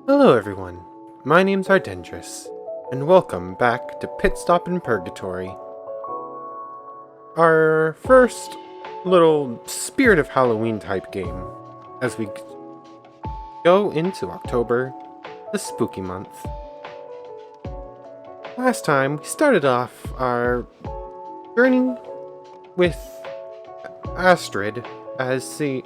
Hello everyone, my name's Ardendris, and welcome back to Pitstop in Purgatory. Our first little Spirit of Halloween type game, as we go into October, the spooky month. Last time, we started off our journey with Astrid as she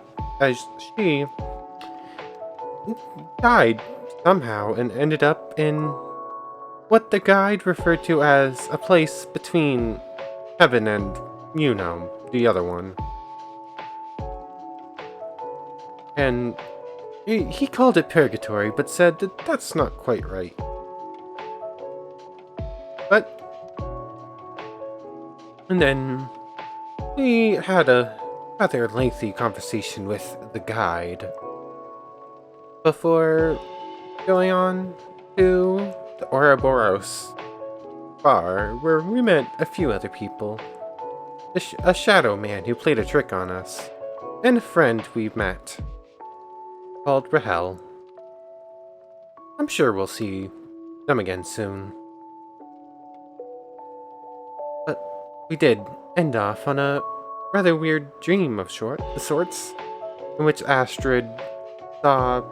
died somehow and ended up in what the guide referred to as a place between heaven and, the other one. And he called it Purgatory, but said that that's not quite right. And then we had a rather lengthy conversation with the guide before going on to the Ouroboros bar, where we met a few other people. A shadow man who played a trick on us, and a friend we met called Rahel. I'm sure we'll see them again soon. But we did end off on a rather weird dream of sorts, in which Astrid saw,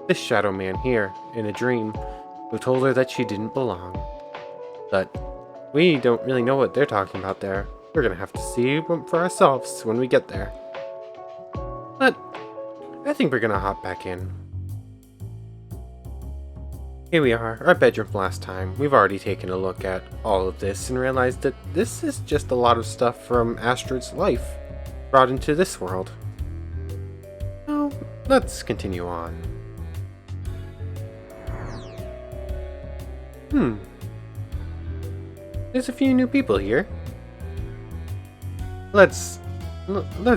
this shadow man here in a dream who told her that she didn't belong. But we don't really know what they're talking about there. We're gonna have to see for ourselves when we get there. But I think we're gonna hop back in. Here we are, our bedroom from last time. We've already taken a look at all of this and realized that this is just a lot of stuff from Astrid's life brought into this world. So let's continue on. There's a few new people here. Let's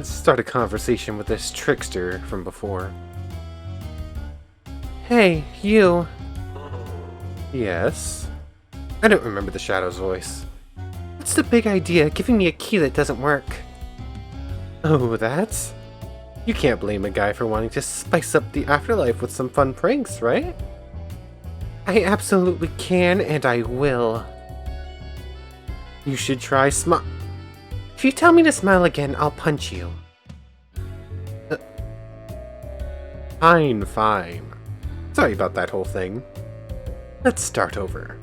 start a conversation with this trickster from before. Hey, you. Yes? I don't remember the Shadow's voice. What's the big idea giving me a key that doesn't work? Oh, that's? You can't blame a guy for wanting to spice up the afterlife with some fun pranks, right? I absolutely can, and I will. You should try If you tell me to smile again, I'll punch you. Fine. Sorry about that whole thing. Let's start over.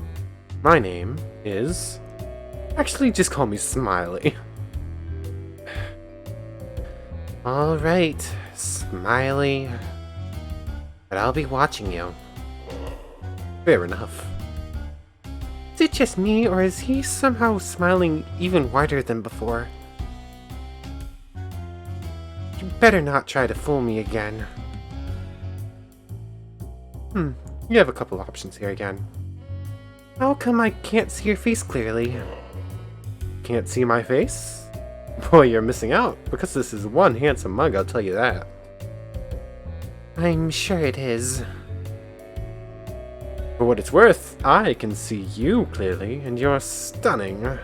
My name is... Actually, just call me Smiley. Alright, Smiley. But I'll be watching you. Fair enough. Is it just me, or is he somehow smiling even wider than before? You better not try to fool me again. You have a couple options here again. How come I can't see your face clearly? Can't see my face? Boy, you're missing out, because this is one handsome mug, I'll tell you that. I'm sure it is. For what it's worth, I can see you clearly, and you're stunning.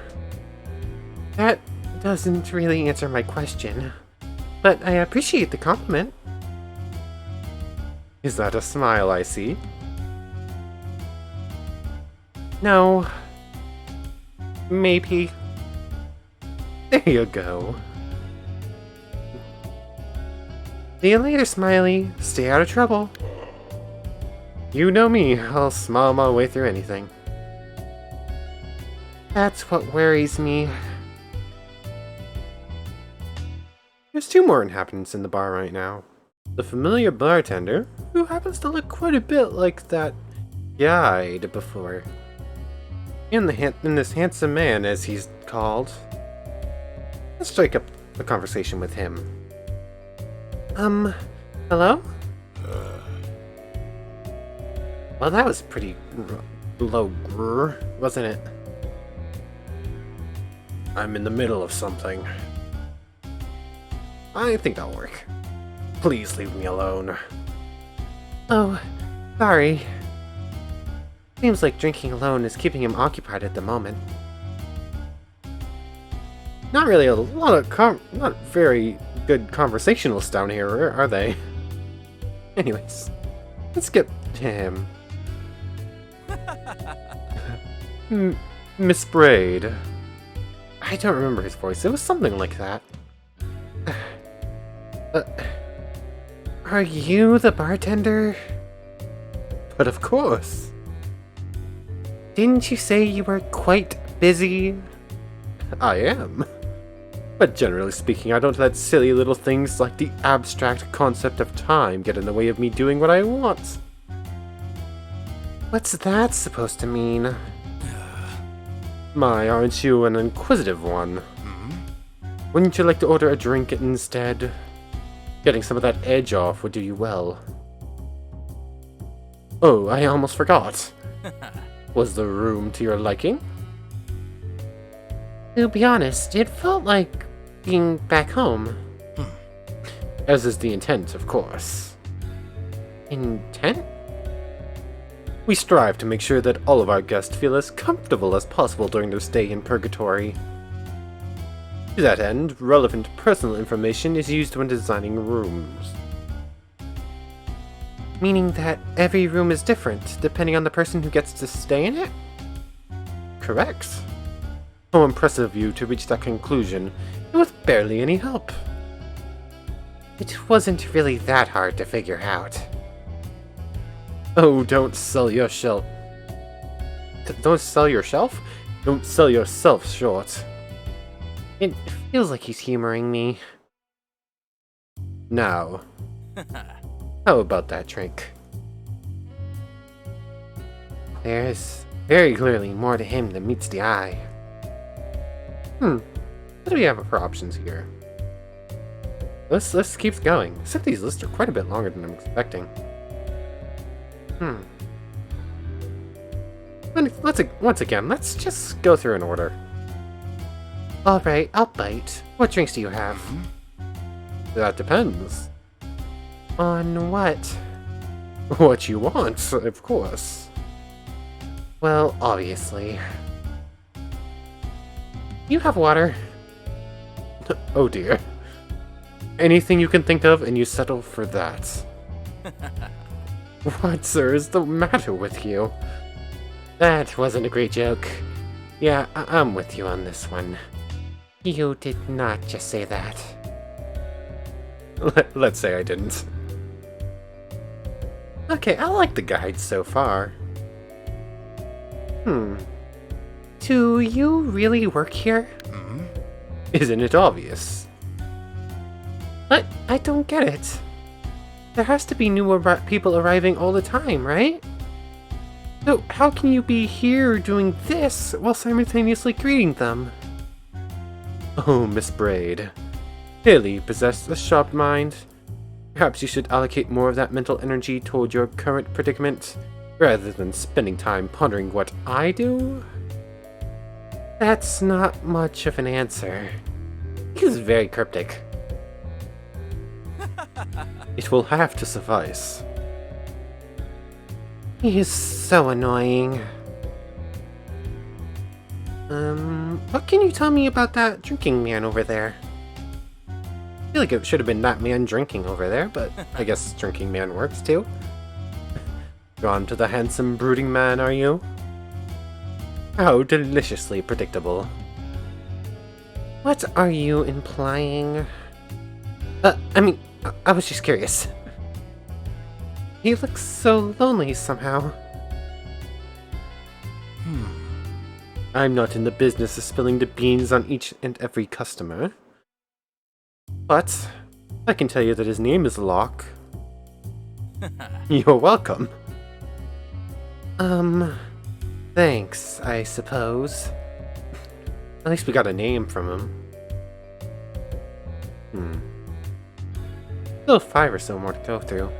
That doesn't really answer my question, but I appreciate the compliment. Is that a smile I see? No. Maybe. There you go. See you later, Smiley. Stay out of trouble. You know me, I'll smile my way through anything. That's what worries me. There's two more inhabitants in the bar right now. The familiar bartender, who happens to look quite a bit like that guide before. And this handsome man, as he's called. Let's strike up a conversation with him. Hello? Well, that was pretty low grrr, wasn't it? I'm in the middle of something. I think that'll work. Please leave me alone. Oh, sorry. Seems like drinking alone is keeping him occupied at the moment. Not really a lot of not very good conversationalists down here, are they? Anyways, Let's get to him. Miss Braid. I don't remember his voice. It was something like that. Are you the bartender? But of course. Didn't you say you were quite busy? I am. But generally speaking, I don't let silly little things like the abstract concept of time get in the way of me doing what I want. What's that supposed to mean? My, aren't you an inquisitive one? Wouldn't you like to order a drink instead? Getting some of that edge off would do you well. Oh, I almost forgot. Was the room to your liking? To be honest, it felt like being back home. As is the intent, of course. Intent? We strive to make sure that all of our guests feel as comfortable as possible during their stay in Purgatory. To that end, relevant personal information is used when designing rooms. Meaning that every room is different, depending on the person who gets to stay in it? Correct. How impressive of you to reach that conclusion, and with barely any help. It wasn't really that hard to figure out. Oh, don't sell your shelf. Don't sell your shelf? Don't sell yourself short. It feels like he's humoring me. Now, how about that drink? There's very clearly more to him than meets the eye. What do we have for options here? This list keeps going. Except these lists are quite a bit longer than I'm expecting. Once again, let's just go through an order. Alright, I'll bite. What drinks do you have? That depends. On what? What you want, of course. Well, obviously. You have water. Oh dear. Anything you can think of and you settle for that. What, sir, is the matter with you? That wasn't a great joke. Yeah, I'm with you on this one. You did not just say that. Let's say I didn't. Okay, I like the guide so far. Do you really work here? Isn't it obvious? But I don't get it. There has to be new people arriving all the time, right? So how can you be here doing this while simultaneously greeting them? Oh, Miss Braid. Clearly you possess a sharp mind. Perhaps you should allocate more of that mental energy toward your current predicament, rather than spending time pondering what I do? That's not much of an answer. He is very cryptic. It will have to suffice. He is so annoying. What can you tell me about that drinking man over there? I feel like it should have been that man drinking over there, but I guess drinking man works too. Drawn to the handsome brooding man, are you? How deliciously predictable. What are you implying? I was just curious. He looks so lonely somehow. I'm not in the business of spilling the beans on each and every customer. But I can tell you that his name is Locke. You're welcome. Thanks, I suppose. At least we got a name from him. Still 5 or so more to go through.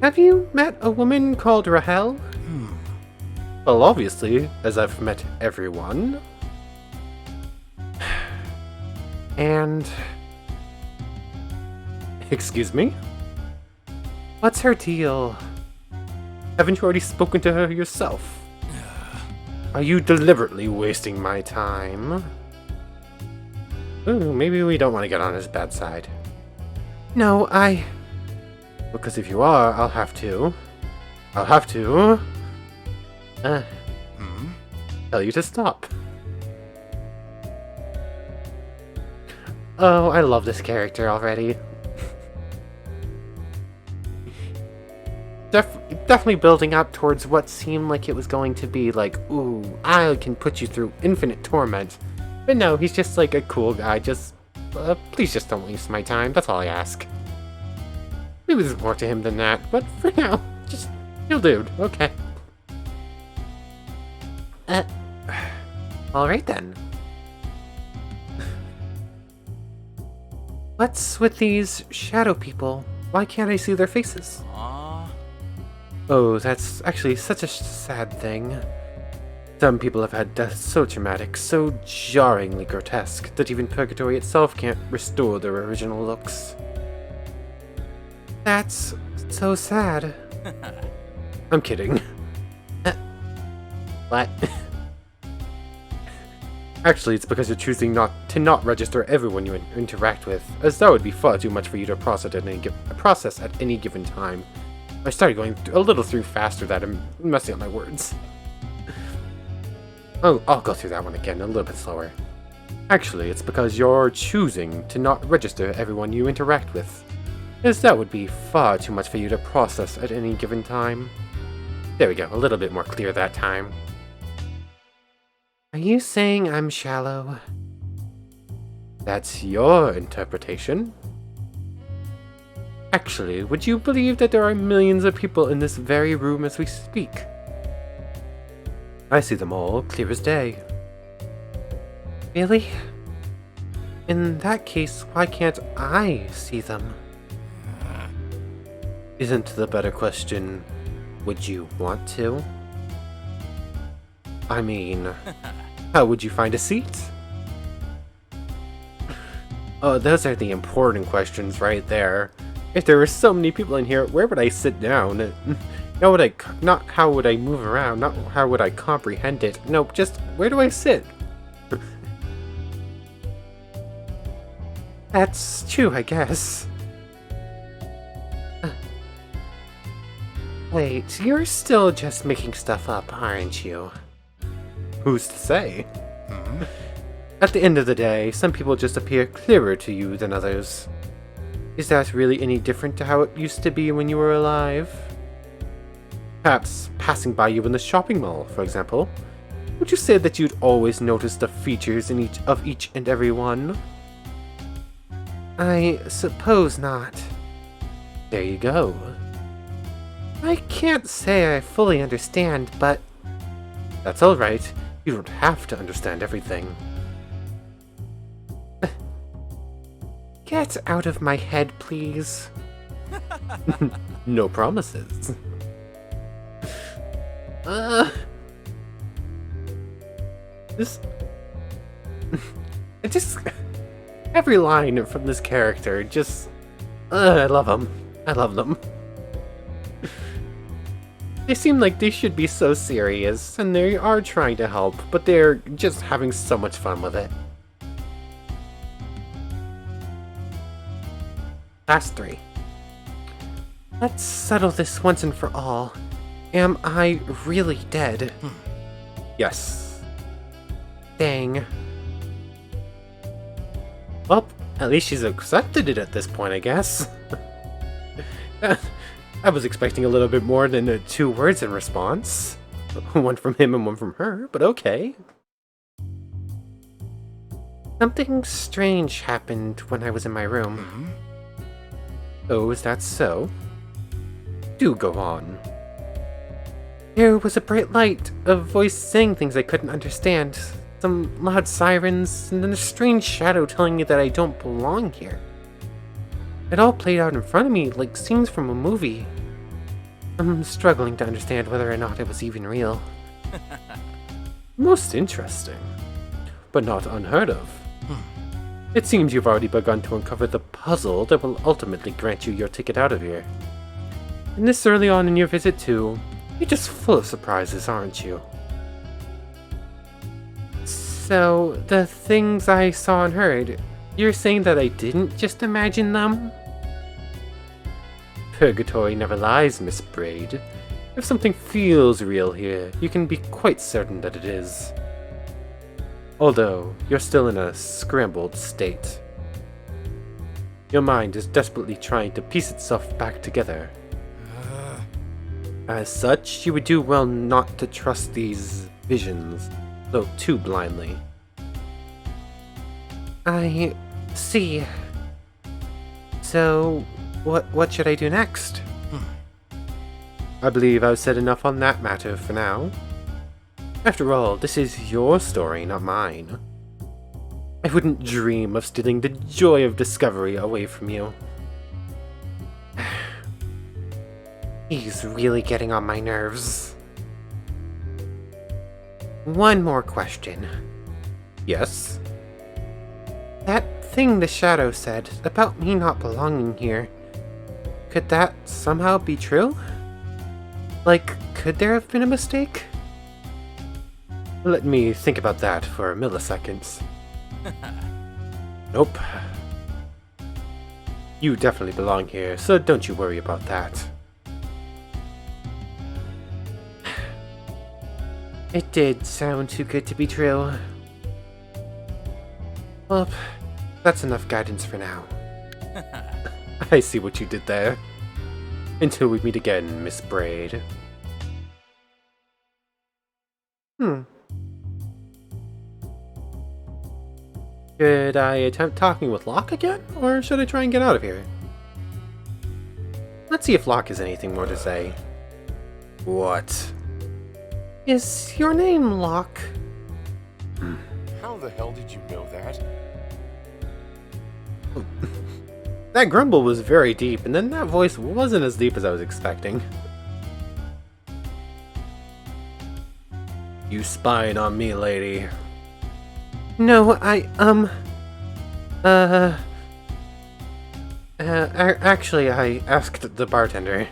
Have you met a woman called Rahel? Well, obviously, as I've met everyone. And... Excuse me? What's her deal? Haven't you already spoken to her yourself? Are you deliberately wasting my time? Ooh, maybe we don't want to get on his bad side. No, Because if you are, I'll have to tell you to stop. Oh, I love this character already. Definitely building up towards what seemed like it was going to be like, ooh, I can put you through infinite torment. But no, he's just like a cool guy, just, please just don't waste my time, that's all I ask. Maybe there's more to him than that, but for now, just chill dude, okay. Alright then. What's with these shadow people? Why can't I see their faces? Oh, that's actually such a sad thing. Some people have had deaths so traumatic, so jarringly grotesque, that even Purgatory itself can't restore their original looks. That's so sad. I'm kidding. What? Actually, it's because you're choosing not to register everyone you interact with, as that would be far too much for you to process at any given time. I started going a little through faster that I'm messing up my words. Oh, I'll go through that one again, a little bit slower. Actually, it's because you're choosing to not register everyone you interact with, as that would be far too much for you to process at any given time. There we go, a little bit more clear that time. Are you saying I'm shallow? That's your interpretation. Actually, would you believe that there are millions of people in this very room as we speak? I see them all, clear as day. Really? In that case, why can't I see them? Isn't the better question, would you want to? I mean, how would you find a seat? Oh, those are the important questions right there. If there were so many people in here, where would I sit down? Not how would I move around, not how would I comprehend it. Nope, just where do I sit? That's true, I guess. Wait, you're still just making stuff up, aren't you? Who's to say? At the end of the day, some people just appear clearer to you than others. Is that really any different to how it used to be when you were alive? Perhaps passing by you in the shopping mall, for example. Would you say that you'd always notice the features in each and every one? I suppose not. There you go. I can't say I fully understand, but that's alright. You don't have to understand everything. Get out of my head, please. No promises. Every line from this character, I love them. I love them. They seem like they should be so serious, and they are trying to help, but they're just having so much fun with it. Task 3. Let's settle this once and for all. Am I really dead? Yes. Dang. Well, at least she's accepted it at this point, I guess. I was expecting a little bit more than 2 words in response. One from him and one from her, but okay. Something strange happened when I was in my room. Oh, is that so? Do go on. There was a bright light, a voice saying things I couldn't understand, some loud sirens, and then a strange shadow telling me that I don't belong here. It all played out in front of me like scenes from a movie. I'm struggling to understand whether or not it was even real. Most interesting, but not unheard of. It seems you've already begun to uncover the puzzle that will ultimately grant you your ticket out of here. And this early on in your visit too, you're just full of surprises, aren't you? So, the things I saw and heard, you're saying that I didn't just imagine them? Purgatory never lies, Miss Braid. If something feels real here, you can be quite certain that it is. Although, you're still in a scrambled state. Your mind is desperately trying to piece itself back together. As such, you would do well not to trust these visions, though too blindly. I see. So, what should I do next? I believe I've said enough on that matter for now. After all, this is your story, not mine. I wouldn't dream of stealing the joy of discovery away from you. He's really getting on my nerves. One more question. Yes? That thing the Shadow said about me not belonging here, could that somehow be true? Like, could there have been a mistake? Let me think about that for milliseconds. Nope. You definitely belong here, so don't you worry about that. It did sound too good to be true. Well, that's enough guidance for now. I see what you did there. Until we meet again, Miss Braid. Should I attempt talking with Locke again, or should I try and get out of here? Let's see if Locke has anything more to say. What? Is your name Locke? How the hell did you know that? That grumble was very deep, and then that voice wasn't as deep as I was expecting. You spying on me, lady? No, actually, I asked the bartender.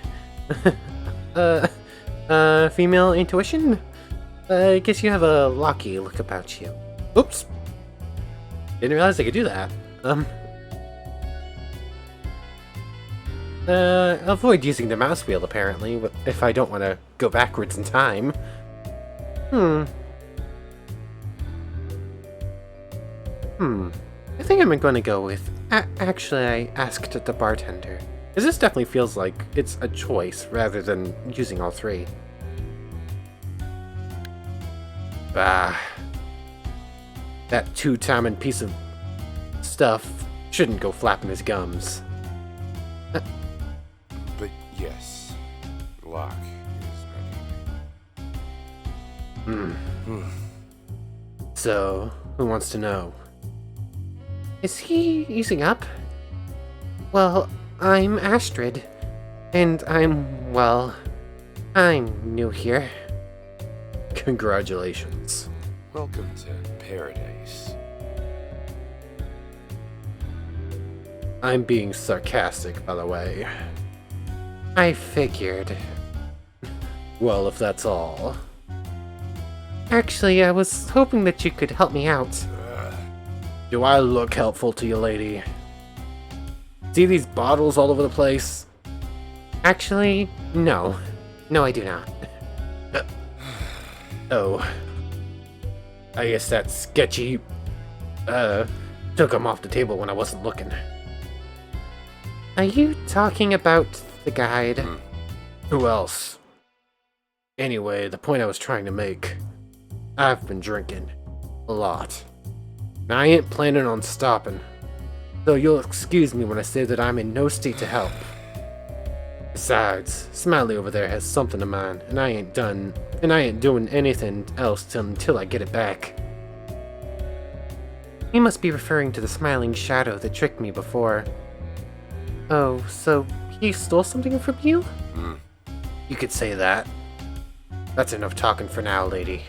Female intuition? I guess you have a Lockie look about you. Oops. Didn't realize I could do that. Avoid using the mouse wheel, apparently, if I don't want to go backwards in time. I think I'm going to go with, actually, I asked the bartender. Because this definitely feels like it's a choice, rather than using all three. Bah. That two-timing piece of stuff shouldn't go flapping his gums. But yes, Locke is my name. So, who wants to know? Is he easing up? Well, I'm Astrid, and I'm new here. Congratulations. Welcome to paradise. I'm being sarcastic, by the way. I figured. Well, if that's all. Actually, I was hoping that you could help me out. Do I look helpful to you, lady? See these bottles all over the place? Actually, no. No, I do not. Oh. I guess that sketchy, took them off the table when I wasn't looking. Are you talking about the guide? Who else? Anyway, the point I was trying to make. I've been drinking. A lot. And I ain't planning on stopping. So you'll excuse me when I say that I'm in no state to help. Besides, Smiley over there has something of mine, and I ain't doing anything else until I get it back. He must be referring to the smiling shadow that tricked me before. Oh, so he stole something from you? You could say that. That's enough talking for now, lady.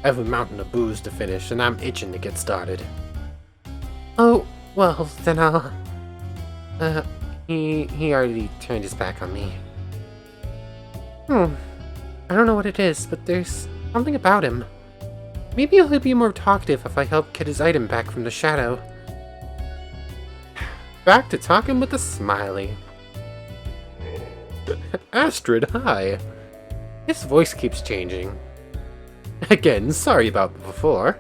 I have a mountain of booze to finish, and I'm itching to get started. Oh, well, then I'll... He already turned his back on me. I don't know what it is, but there's something about him. Maybe he'll be more talkative if I help get his item back from the shadow. Back to talking with the Smiley. Astrid, hi. His voice keeps changing. Again, sorry about before.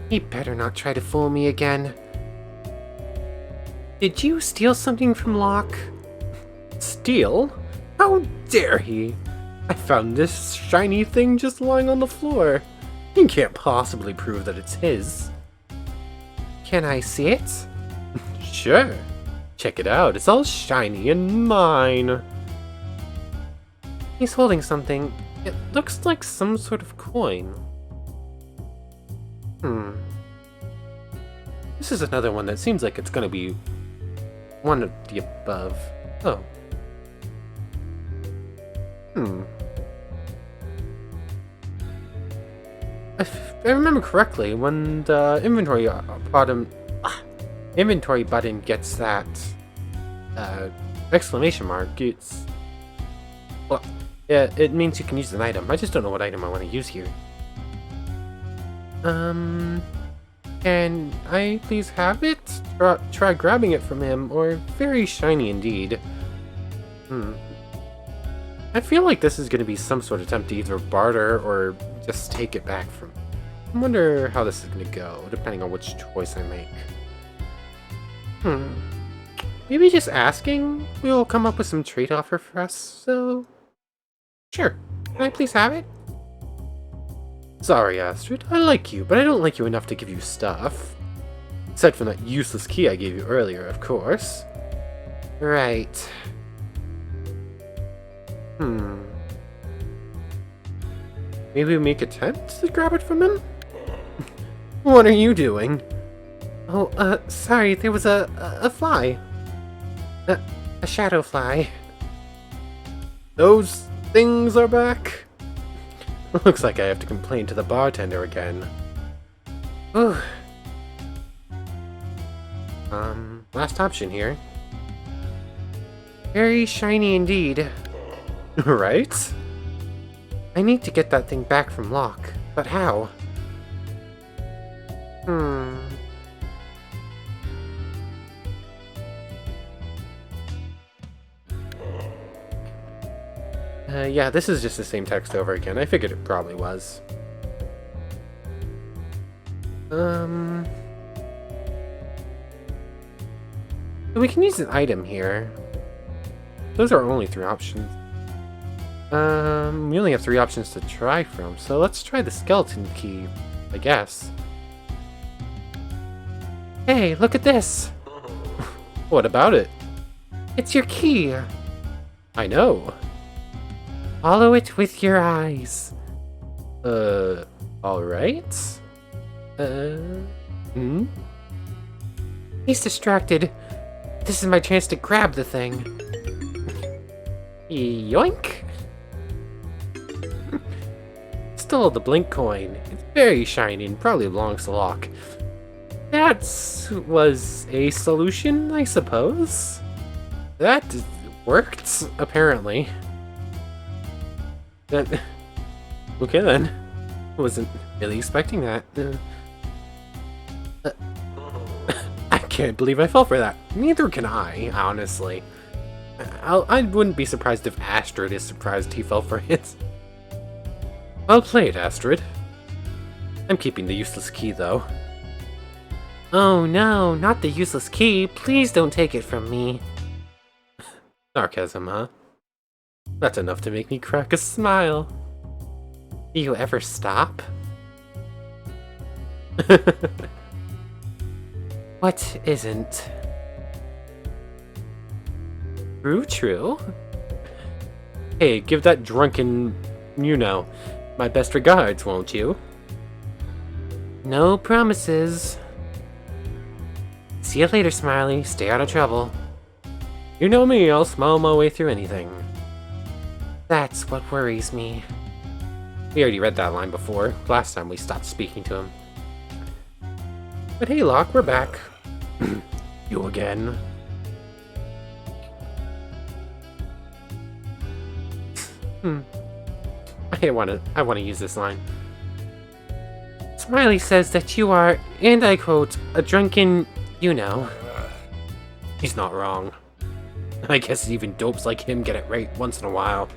He better not try to fool me again. Did you steal something from Locke? Steal? How dare he? I found this shiny thing just lying on the floor. He can't possibly prove that it's his. Can I see it? Sure. Check it out. It's all shiny and mine. He's holding something. It looks like some sort of coin. This is another one that seems like it's gonna be one of the above. Oh. If I remember correctly, when the inventory button gets that exclamation mark, it's... Well, yeah, it means you can use an item. I just don't know what item I want to use here. Can I please have it? Try grabbing it from him, or very shiny indeed. I feel like this is going to be some sort of attempt to either barter or just take it back from him. I wonder how this is going to go, depending on which choice I make. Maybe just asking will come up with some trade offer for us, so... Sure. Can I please have it? Sorry, Astrid. I like you, but I don't like you enough to give you stuff. Aside from that useless key I gave you earlier, of course. Right. Maybe we make an attempt to grab it from him? What are you doing? Oh, sorry, there was a fly. A shadow fly. Those things are back? Looks like I have to complain to the bartender again. Ooh. Last option here. Very shiny indeed. Right? I need to get that thing back from Locke, but how? Yeah, this is just the same text over again. I figured it probably was. We can use an item here. Those are only 3 options. We only have 3 options to try from, so let's try the skeleton key, I guess. Hey, look at this! What about it? It's your key! I know. Follow it with your eyes. Alright? He's distracted. This is my chance to grab the thing. Yoink! Stole the blink coin. It's very shiny and probably belongs to Locke. That was a solution, I suppose? That worked, apparently. Okay then. Wasn't really expecting that. I can't believe I fell for that. Neither can I, honestly. I wouldn't be surprised if Astrid is surprised he fell for it. Well played, Astrid. I'm keeping the useless key, though. Oh no, not the useless key. Please don't take it from me. Sarcasm, huh? That's enough to make me crack a smile. Do you ever stop? What isn't? True? Hey, give that drunken, my best regards, won't you? No promises. See you later, Smiley. Stay out of trouble. You know me, I'll smile my way through anything. That's what worries me. We already read that line before, last time we stopped speaking to him. But hey, Locke, we're back. You again. I wanna use this line. Smiley says that you are, and I quote, a drunken, He's not wrong. I guess even dopes like him get it right once in a while.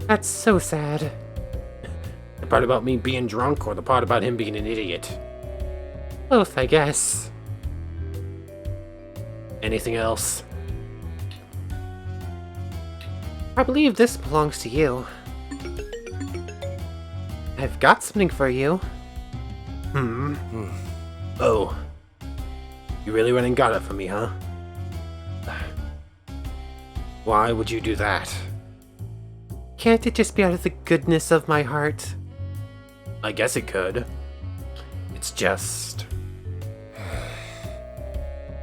That's so sad. The part about me being drunk or the part about him being an idiot? Both, I guess. Anything else? I believe this belongs to you. I've got something for you. Oh. You really went and got it for me, huh? Why would you do that? Can't it just be out of the goodness of my heart? I guess it could. It's just...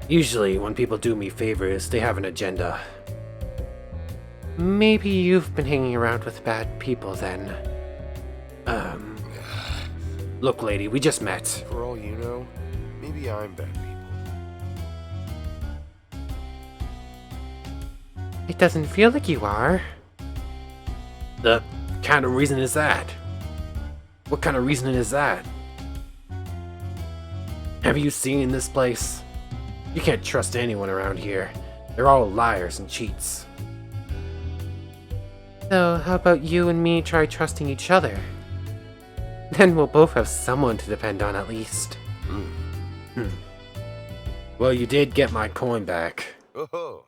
Usually, when people do me favors, they have an agenda. Maybe you've been hanging around with bad people, then. Look, lady, we just met. For all you know, maybe I'm bad people. It doesn't feel like you are. The kind of reason is that? What kind of reason is that? Have you seen this place? You can't trust anyone around here. They're all liars and cheats. So, how about you and me try trusting each other? Then we'll both have someone to depend on at least. Well, you did get my coin back. Oh,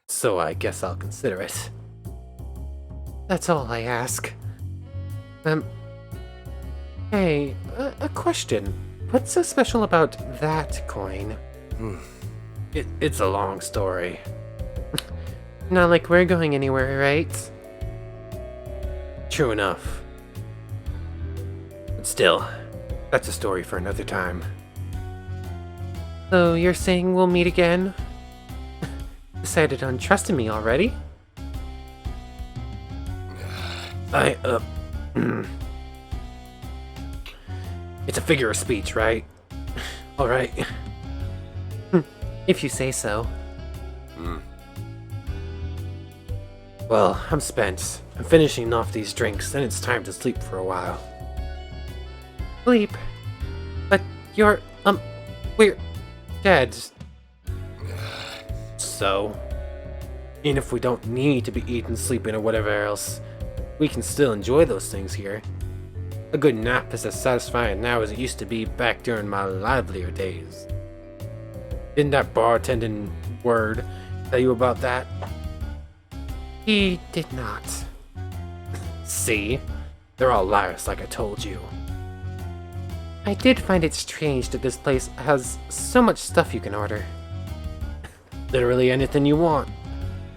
So I guess I'll consider it. That's all I ask. Hey, a question. What's so special about that coin? It's a long story. Not like we're going anywhere, right? True enough. But still, that's a story for another time. So you're saying we'll meet again? Decided on trusting me already? It's a figure of speech, right? Alright. If you say so. Well, I'm spent. I'm finishing off these drinks, then it's time to sleep for a while. Sleep? But you're, we're dead. So? And if we don't need to be eating, sleeping, or whatever else, we can still enjoy those things here. A good nap is as satisfying now as it used to be back during my livelier days. Didn't that bartending word tell you about that? He did not. See? They're all liars like I told you. I did find it strange that this place has so much stuff you can order. Literally anything you want.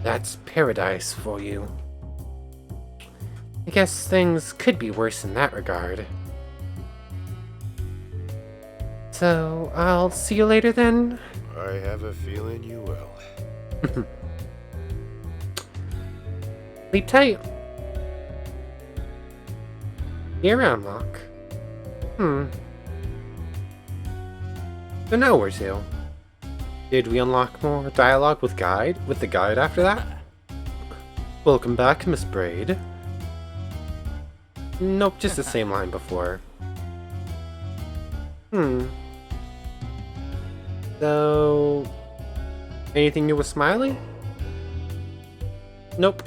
That's paradise for you. I guess things could be worse in that regard. So, I'll see you later then? I have a feeling you will. Sleep tight. You're unlock. So now where to? Did we unlock more dialogue with the guide after that? Welcome back, Miss Braid. Nope, just the same line before. So... anything new with Smiley? Nope.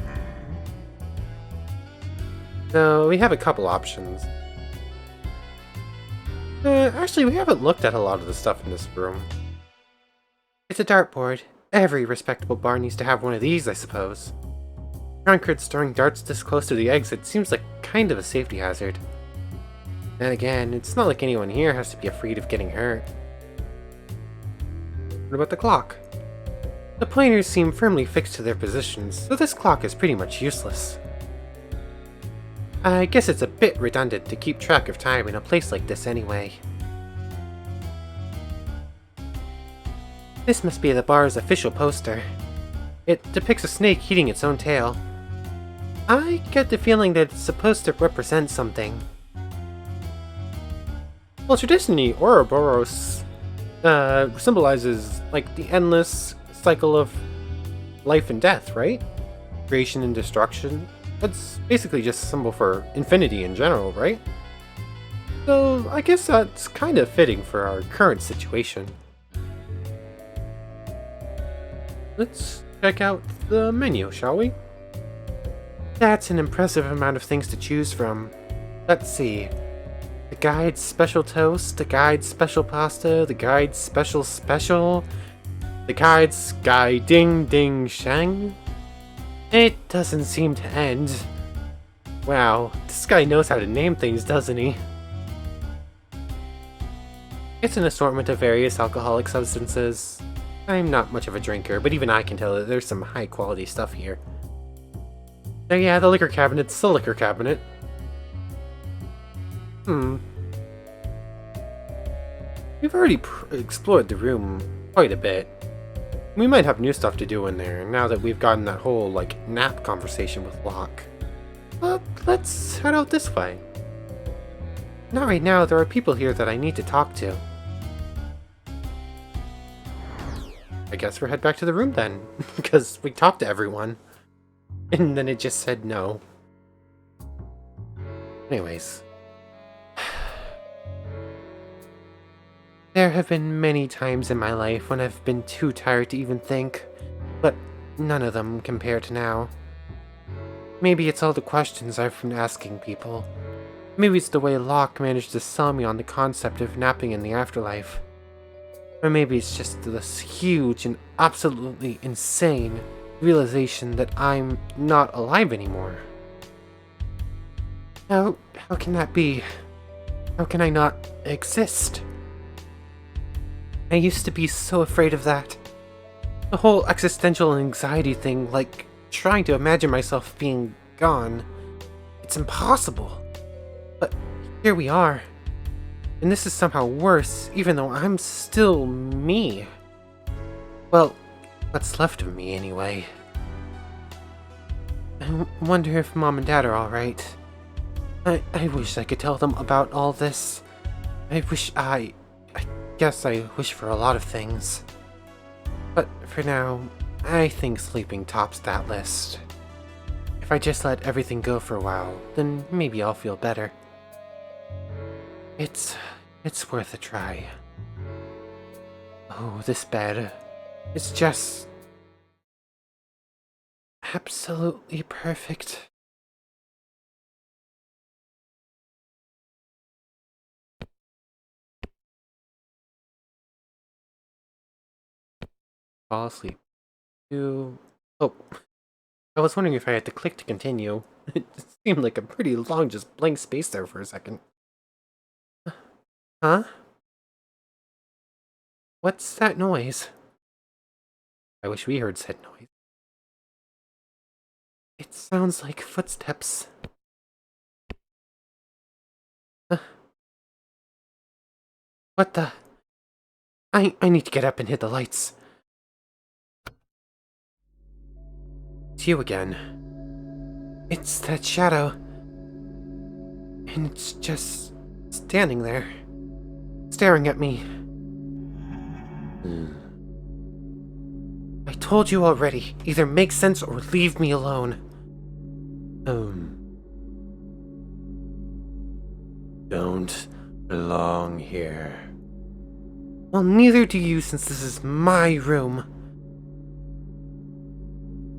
So, we have a couple options. Actually, we haven't looked at a lot of the stuff in this room. It's a dartboard. Every respectable bar needs to have one of these, I suppose. Drunkards throwing darts this close to the exit seems like kind of a safety hazard. Then again, it's not like anyone here has to be afraid of getting hurt. What about the clock? The pointers seem firmly fixed to their positions, so this clock is pretty much useless. I guess it's a bit redundant to keep track of time in a place like this anyway. This must be the bar's official poster. It depicts a snake eating its own tail. I get the feeling that it's supposed to represent something. Well, traditionally, Ouroboros symbolizes, like, the endless cycle of life and death, right? Creation and destruction. That's basically just a symbol for infinity in general, right? So, I guess that's kind of fitting for our current situation. Let's check out the menu, shall we? That's an impressive amount of things to choose from. Let's see. The guide's special toast, the guide's special pasta, the guide's special special, the guide's guy ding ding shang. It doesn't seem to end. Wow, this guy knows how to name things, doesn't he? It's an assortment of various alcoholic substances. I'm not much of a drinker, but even I can tell that there's some high quality stuff here. So yeah, the liquor cabinet's the liquor cabinet. We've already explored the room quite a bit. We might have new stuff to do in there, now that we've gotten that whole, nap conversation with Locke. But let's head out this way. Not right now, there are people here that I need to talk to. I guess we'll head back to the room then, because we talked to everyone. And then it just said no. Anyways. There have been many times in my life when I've been too tired to even think, but none of them compare to now. Maybe it's all the questions I've been asking people. Maybe it's the way Locke managed to sell me on the concept of napping in the afterlife. Or maybe it's just this huge and absolutely insane realization that I'm not alive anymore. How can that be? How can I not exist? I used to be so afraid of that. The whole existential anxiety thing, like trying to imagine myself being gone. It's impossible. But here we are. And this is somehow worse, even though I'm still me. Well, what's left of me anyway. I wonder if Mom and Dad are alright. I wish I could tell them about all this. I guess I wish for a lot of things. But for now, I think sleeping tops that list. If I just let everything go for a while, then maybe I'll feel better. It's worth a try. Oh, this bed. It's just absolutely perfect. Fall asleep. Oh, I was wondering if I had to click to continue. It seemed like a pretty long, just blank space there for a second. Huh? What's that noise? I wish we heard said noise. It sounds like footsteps. What the? I need to get up and hit the lights. It's you again. It's that shadow. And it's just standing there, staring at me. I told you already, either make sense or leave me alone. Don't belong here. Well, neither do you, since this is my room.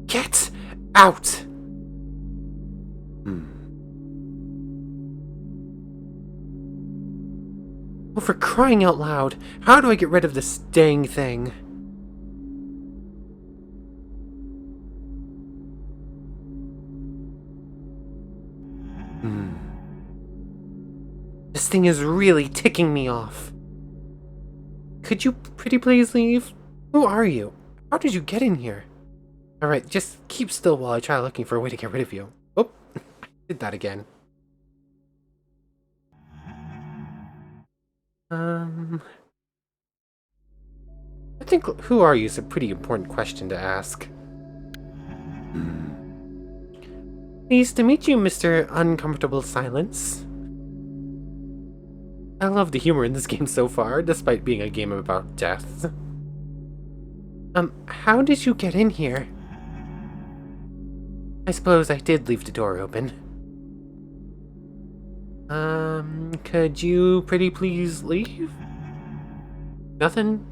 Get out! Oh, for crying out loud, how do I get rid of this dang thing? This thing is really ticking me off. Could you pretty please leave? Who are you? How did you get in here? Alright, just keep still while I try looking for a way to get rid of you. Oh, I did that again. I think who are you is a pretty important question to ask. Pleased to meet you, Mr. Uncomfortable Silence. I love the humor in this game so far, despite being a game about death. How did you get in here? I suppose I did leave the door open. Could you pretty please leave? Nothing?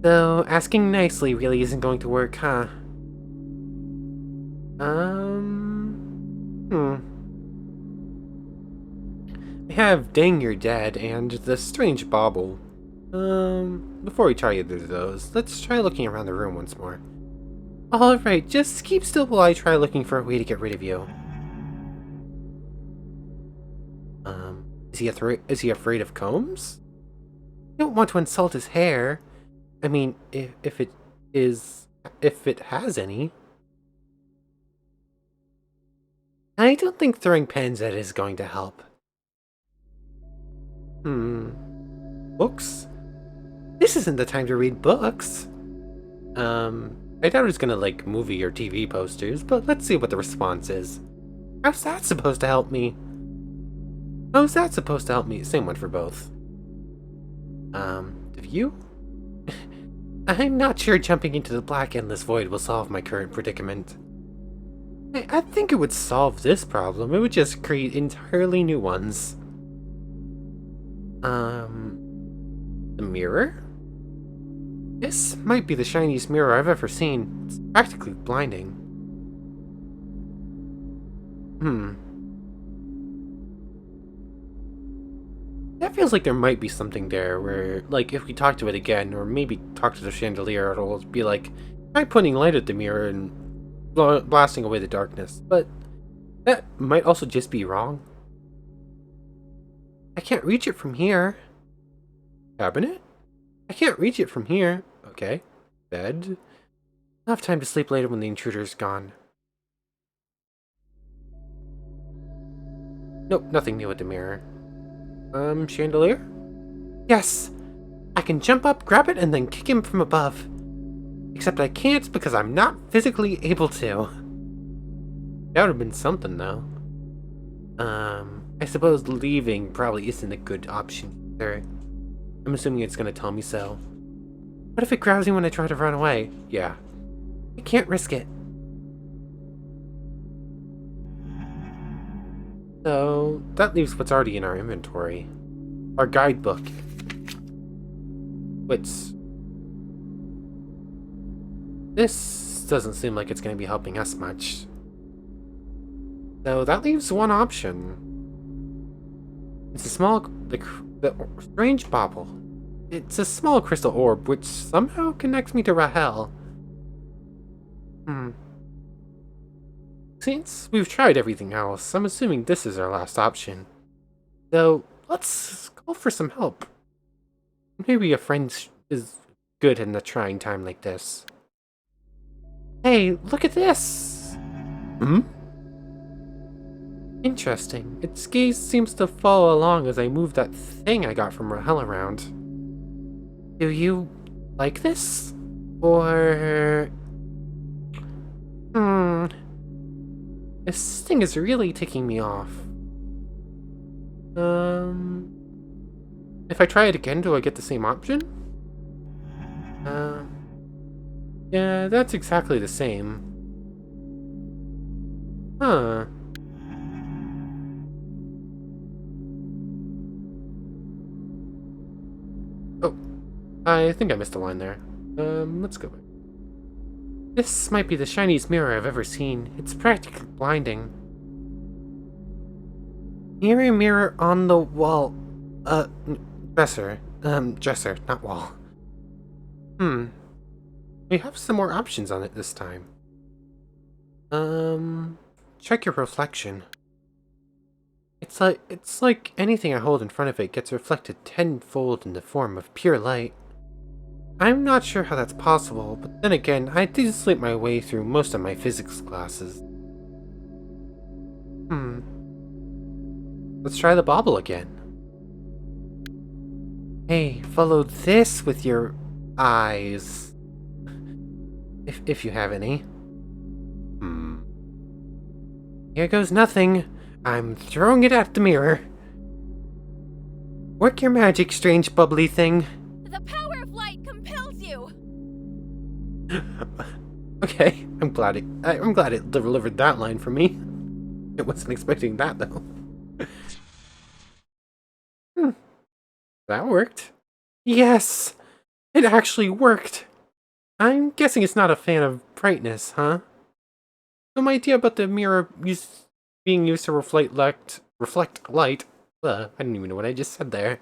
So, asking nicely really isn't going to work, huh? I have Dang You're Dead and the Strange Bauble. Before we try either of those, let's try looking around the room once more. Alright, just keep still while I try looking for a way to get rid of you. Is he afraid of combs? I don't want to insult his hair. I mean, if it has any. I don't think throwing pens at it is going to help. Books? This isn't the time to read books. I doubt it's gonna like movie or TV posters, but let's see what the response is. How's that supposed to help me? How's that supposed to help me? Same one for both. The view? I'm not sure jumping into the black endless void will solve my current predicament. I think it would solve this problem. It would just create entirely new ones. The mirror? This might be the shiniest mirror I've ever seen. It's practically blinding. That feels like there might be something there where, like, if we talk to it again, or maybe talk to the chandelier, it'll be like, try putting light at the mirror and blasting away the darkness. But that might also just be wrong. I can't reach it from here. Cabinet? I can't reach it from here. Okay. Bed. I'll have time to sleep later when the intruder's gone. Nope, nothing new with the mirror. Chandelier? Yes! I can jump up, grab it, and then kick him from above. Except I can't because I'm not physically able to. That would have been something, though. I suppose leaving probably isn't a good option either. I'm assuming it's gonna tell me so. What if it grabs me when I try to run away? Yeah. I can't risk it. So, that leaves what's already in our inventory. Our guidebook. This doesn't seem like it's going to be helping us much. So that leaves one option. It's a small... the strange bauble. It's a small crystal orb which somehow connects me to Rahel. Since we've tried everything else, I'm assuming this is our last option. So, let's call for some help. Maybe a friend is good in a trying time like this. Hey, look at this! Interesting. Its gaze seems to follow along as I move that thing I got from Rahel around. Do you like this? Or... This thing is really ticking me off. If I try it again, do I get the same option? Yeah, that's exactly the same. Huh. Oh, I think I missed a line there. Let's go back. This might be the shiniest mirror I've ever seen. It's practically blinding. Mirror, mirror on the wall. Dresser. Dresser, not wall. We have some more options on it this time. Check your reflection. It's like anything I hold in front of it gets reflected tenfold in the form of pure light. I'm not sure how that's possible, but then again, I did sleep my way through most of my physics classes. Let's try the bauble again. Hey, follow this with your eyes. If you have any. Here goes nothing. I'm throwing it at the mirror. Work your magic, strange bubbly thing. The power of light compels you. Okay, I'm glad it delivered that line for me. I wasn't expecting that though. That worked. Yes! It actually worked! I'm guessing it's not a fan of brightness, huh? So my idea about the mirror being used to reflect light, I didn't even know what I just said there,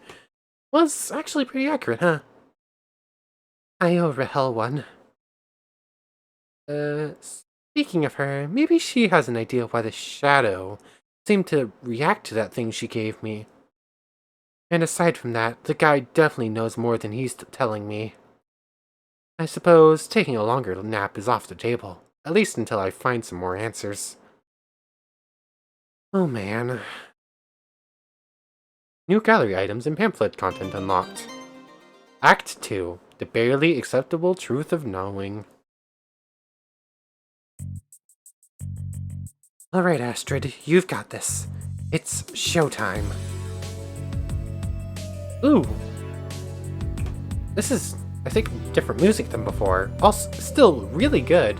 was actually pretty accurate, huh? I owe Rahel one. Speaking of her, maybe she has an idea why the shadow seemed to react to that thing she gave me. And aside from that, the guy definitely knows more than he's telling me. I suppose taking a longer nap is off the table, at least until I find some more answers. Oh man. New gallery items and pamphlet content unlocked. Act 2, The Barely Acceptable Truth of Knowing. Alright, Astrid, you've got this. It's showtime. Ooh. This is, I think, different music than before. Also, still really good.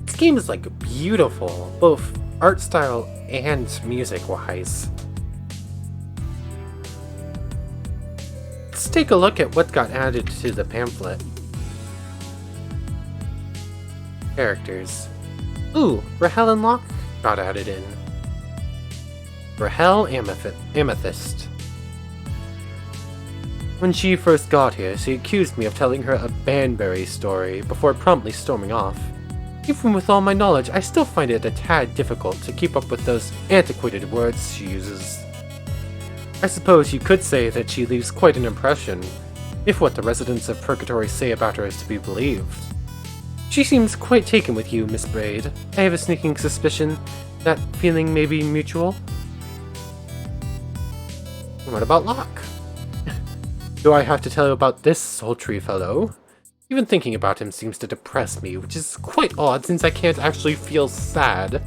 This game is, like, beautiful, both art style and music-wise. Let's take a look at what got added to the pamphlet. Characters. Ooh, Rahel and Locke got added in. Rahel Amethyst. When she first got here, she accused me of telling her a Banbury story before promptly storming off. Even with all my knowledge, I still find it a tad difficult to keep up with those antiquated words she uses. I suppose you could say that she leaves quite an impression, if what the residents of Purgatory say about her is to be believed. She seems quite taken with you, Miss Braid. I have a sneaking suspicion that feeling may be mutual. What about Locke? Do I have to tell you about this sultry fellow? Even thinking about him seems to depress me, which is quite odd since I can't actually feel sad.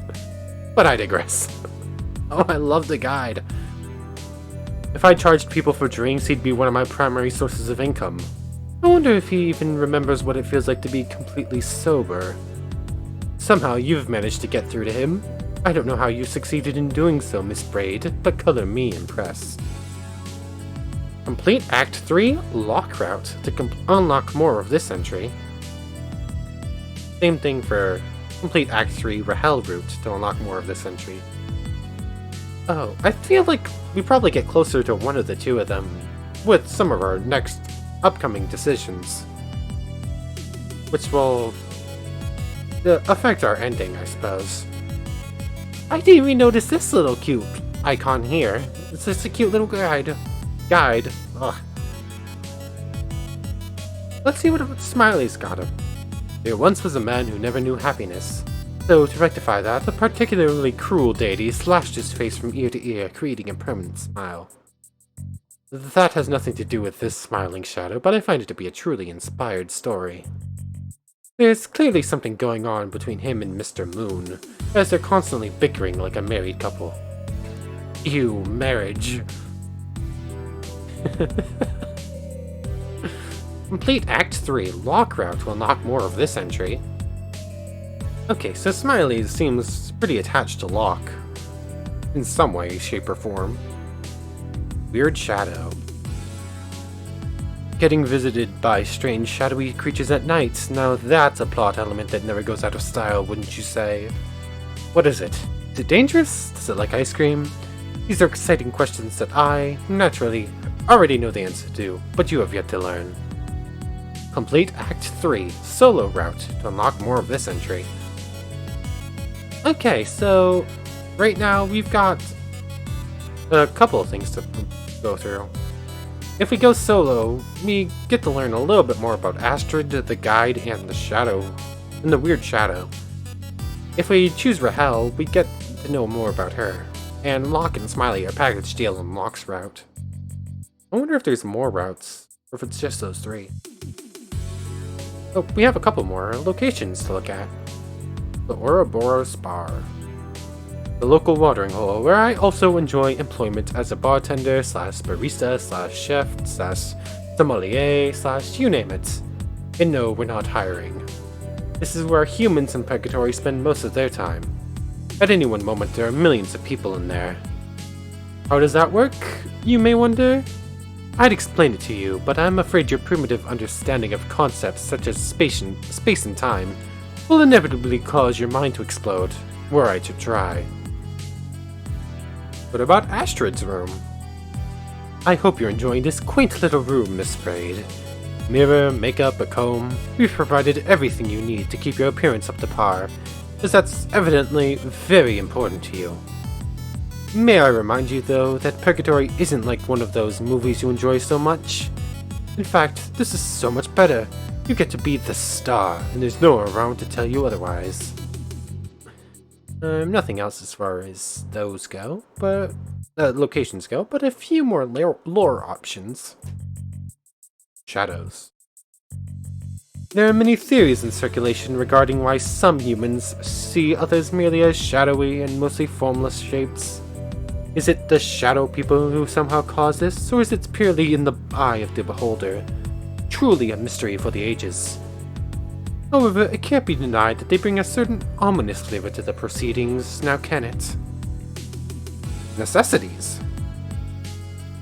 But I digress. Oh, I love the guide. If I charged people for drinks, he'd be one of my primary sources of income. I wonder if he even remembers what it feels like to be completely sober. Somehow you've managed to get through to him. I don't know how you succeeded in doing so, Miss Braid, but color me impressed. Complete Act 3 Lock Route to unlock more of this entry. Same thing for Complete Act 3 Rahel Route to unlock more of this entry. Oh, I feel like we probably get closer to one of the two of them with some of our next upcoming decisions, which will affect our ending, I suppose. I didn't even notice this little cute icon here. It's just a cute little guide. Ugh. Let's see what Smiley's got him. There once was a man who never knew happiness. So, to rectify that, a particularly cruel deity slashed his face from ear to ear, creating a permanent smile. That has nothing to do with this smiling shadow, but I find it to be a truly inspired story. There's clearly something going on between him and Mr. Moon, as they're constantly bickering like a married couple. Ew, marriage. Complete Act 3 Lock Route to unlock more of this entry. Okay, so Smiley seems pretty attached to Locke. In some way, shape, or form. Weird Shadow. Getting visited by strange shadowy creatures at night. Now that's a plot element that never goes out of style, wouldn't you say? What is it? Is it dangerous? Does it like ice cream? These are exciting questions that I, naturally, already know the answer to, but you have yet to learn. Complete Act 3 Solo Route to unlock more of this entry. Okay, so right now we've got a couple of things to go through. If we go solo, we get to learn a little bit more about Astrid, the guide, and the shadow, and the weird shadow. If we choose Rahel, we get to know more about her, and Locke and Smiley are package deal on Locke's route. I wonder if there's more routes, or if it's just those three. Oh, we have a couple more locations to look at. The Ouroboros Bar. The local watering hole, where I also enjoy employment as a bartender slash barista slash chef slash sommelier slash you name it. And no, we're not hiring. This is where humans in Purgatory spend most of their time. At any one moment, there are millions of people in there. How does that work, you may wonder? I'd explain it to you, but I'm afraid your primitive understanding of concepts such as space and time will inevitably cause your mind to explode, were I to try. What about Astrid's room? I hope you're enjoying this quaint little room, Miss Braid. Mirror, makeup, a comb, we've provided everything you need to keep your appearance up to par, as that's evidently very important to you. May I remind you, though, that Purgatory isn't like one of those movies you enjoy so much. In fact, this is so much better. You get to be the star, and there's no one around to tell you otherwise. Nothing else as far as those go, but locations go, but a few more lore options. Shadows. There are many theories in circulation regarding why some humans see others merely as shadowy and mostly formless shapes. Is it the shadow people who somehow cause this, or is it purely in the eye of the beholder? Truly a mystery for the ages. However, it can't be denied that they bring a certain ominous flavor to the proceedings, now can it? Necessities.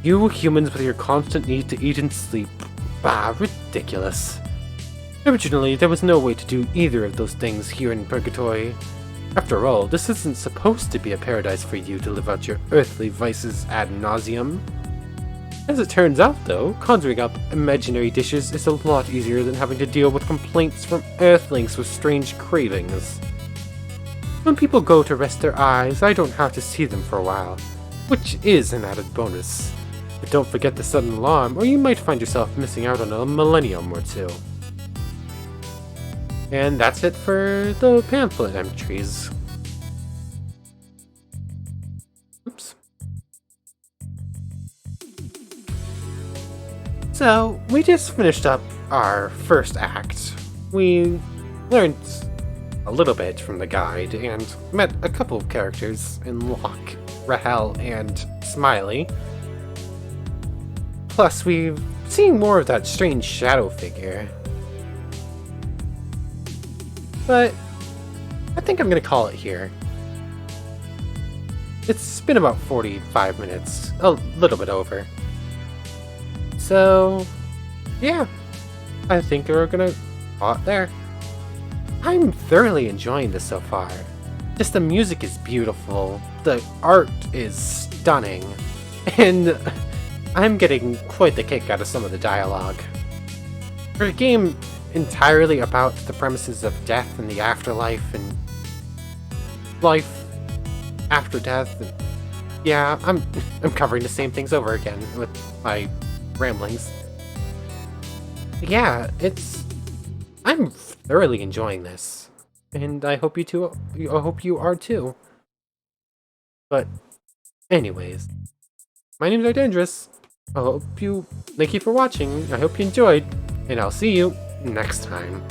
You humans with your constant need to eat and sleep. Bah, ridiculous. Originally, there was no way to do either of those things here in Purgatory. After all, this isn't supposed to be a paradise for you to live out your earthly vices ad nauseum. As it turns out, though, conjuring up imaginary dishes is a lot easier than having to deal with complaints from earthlings with strange cravings. When people go to rest their eyes, I don't have to see them for a while, which is an added bonus. But don't forget the sudden alarm, or you might find yourself missing out on a millennium or two. And that's it for the pamphlet entries. Oops. So, we just finished up our first act. We learned a little bit from the guide and met a couple of characters in Locke, Rahel, and Smiley. Plus, we've seen more of that strange shadow figure. But I think I'm gonna call it here. It's been about 45 minutes, a little bit over. So, yeah, I think we're gonna call it there. I'm thoroughly enjoying this so far. Just the music is beautiful, the art is stunning, and I'm getting quite the kick out of some of the dialogue. For a game entirely about the premises of death and the afterlife and life after death, and yeah, I'm covering the same things over again with my ramblings. Yeah, I'm thoroughly enjoying this, and I hope you are too. But anyways, my name is Dangerous. Thank you for watching. I hope you enjoyed, and I'll see you next time.